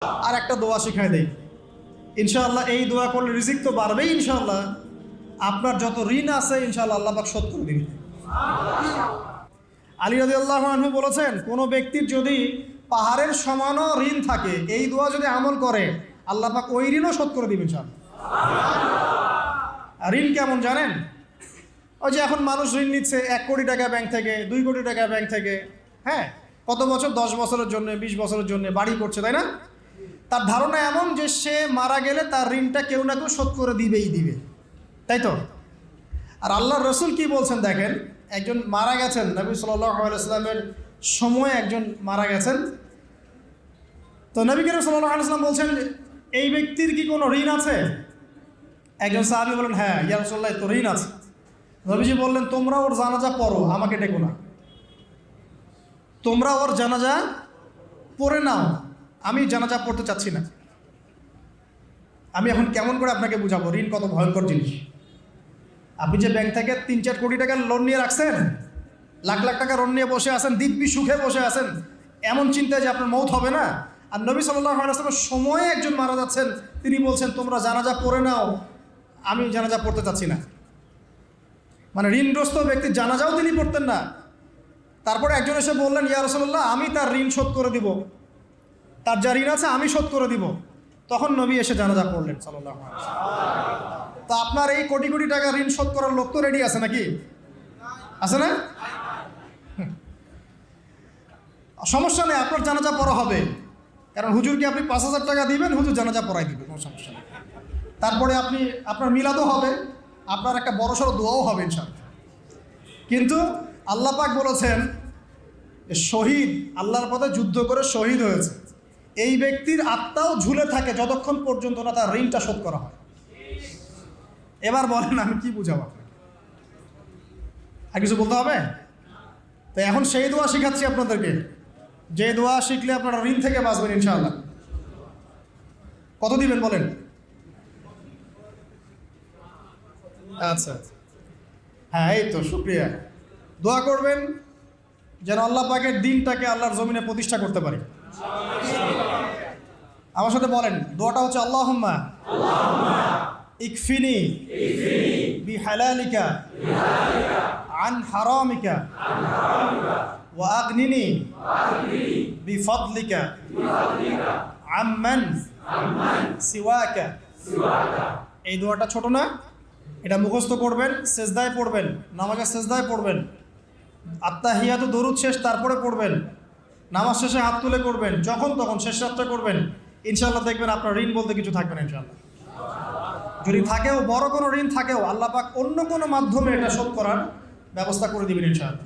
আর একটা দোয়া শিখাই দেই ইনশাআল্লাহ। এই দোয়া করলে রিজিক তো বাড়বেই ইনশাআল্লাহ। আপনার যত ঋণ আছে ইনশাআল্লাহ আল্লাহ পাক শোধ করে দিবেন। আলী রাদিয়াল্লাহু আনহু বলেছেন, কোনো ব্যক্তির যদি পাহাড়ের সমানও ঋণ থাকে, এই দোয়া যদি আমল করে আল্লাহ পাক ওই ঋণও শোধ করে দিবেন ইনশাআল্লাহ। ঋণ কেমন জানেন? ওই যে এখন মানুষ ঋণ নিচ্ছে 1 কোটি টাকা ব্যাংক থেকে, 2 কোটি টাকা ব্যাংক থেকে, হ্যাঁ, কত বছর, 10 বছরের জন্য, 20 বছরের জন্য বাড়ি করছে, তাই না? তার ধারণা এমন যে সে মারা গেলে তার ঋণটা কেউ না কেউ শোধ করে দিবে, তাই তো? আর আল্লাহর রসুল কি বলছেন দেখেন, একজন মারা গেছেন, নবী সাল্লাল্লাহু আলাইহি ওয়াসাল্লামের সময় একজন মারা গেছেন। তো নবী করিম সাল্লাল্লাহু আলাইহি ওয়াসাল্লাম বলছেন, এই ব্যক্তির কি কোনো ঋণ আছে? একজন সাহাবী বলেন, হ্যাঁ ইয়া রাসূলুল্লাহ, তো ঋণ আছে। নবীজি বললেন, তোমরা ওর জানাজা পড়ো, আমাকে ডেকো না। তোমরা ওর জানাজা পড়ে নাও, আমি জানাজা পড়তে চাচ্ছি না। আমি এখন কেমন করে আপনাকে বুঝাবো ঋণ কত ভয়ঙ্কর জিনিস। আপনি যে ব্যাংক থেকে 3-4 কোটি টাকার লোন নিয়ে রাখছেন, লাখ লাখ টাকা লোন নিয়ে বসে আছেন, দিব্যি সুখে বসে আছেন, এমন চিন্তায় যে আপনার মৌত হবে না। আর নবী সাল্লাল্লাহু আলাইহি ওয়াসাল্লামের সময়ে একজন মারা যাচ্ছেন, তিনি বলছেন তোমরা জানাজা পড়ে নাও, আমি জানাজা পড়তে চাচ্ছি না। মানে ঋণগ্রস্ত ব্যক্তির জানাজাও তিনি পড়তেন না। তারপরে একজন এসে বললেন, ইয়া রাসূলুল্লাহ, আমি তার ঋণ শোধ করে দিব, তার যা ঋণ আছে আমি শোধ করে দিব। তখন নবী এসে জানাজা পড়লেন সাল্লাল্লাহু আলাইহি ওয়াসাল্লাম। তো আপনার এই কোটি কোটি টাকা ঋণ শোধ করার লোক তো রেডি আছে নাকি? আছে না? সমস্যা নেই, আপনার জানাজা পড়া হবে। কারণ হুজুরকে আপনি 5,000 টাকা দিবেন, হুজুর জানাজা পড়াই দিবে, কোনো সমস্যা নেই। তারপরে আপনার মিলাদও হবে, আপনার একটা বড়সড় দোয়াও হবে ইনশাআল্লাহ। কিন্তু আল্লাহ পাক বলেছেন, শহীদ, আল্লাহর পথে যুদ্ধ করে শহীদ হয়েছে, এই ব্যক্তির আত্মাও ঝুলে থাকে যতক্ষণ পর্যন্ত না তার ঋণটা শোধ করা হয়। এবার বলেন আমি কি বুঝাবো আপনাকে? আর কিছু বলতে হবে? তো এখন সেই দোয়া শিখাচ্ছি আপনাদেরকে, যে দোয়া শিখলে আপনারা ঋণ থেকে বাঁচবেন ইনশাআল্লাহ। কত দিবেন বলেন? আচ্ছা, হ্যাঁ, এই তো শুকরিয়া। দোয়া করবেন যেন আল্লাহ পাকের দিনটাকে আল্লাহর জমিনে প্রতিষ্ঠা করতে পারি। আমার সাথে বলেন, দোয়াটা হচ্ছে, আল্লাহুম্মা ইকফিনি বিহালালিকা আন হারামিকা ওয়া আগনিনি বিফদলিকা আম্মান সিওয়াকা। এই দোয়াটা ছোট না, এটা মুখস্থ করবেন, সেজদায় পড়বেন, নামাজের সেজদায় পড়বেন, আত্তাহিয়াতু দরুদ শেষ তারপরে পড়বেন, নামাজ শেষে হাত তুলে করবেন, যখন তখন শেষ রাতটা করবেন। ইনশাআল্লাহ দেখবেন আপনার ঋণ বলতে কিছু থাকবে না ইনশাআল্লাহ। যদি থাকেও, বড় কোনো ঋণ থাকেও, আল্লাহ পাক অন্য কোনো মাধ্যমে এটা শোধ করার ব্যবস্থা করে দিবেন ইনশাআল্লাহ।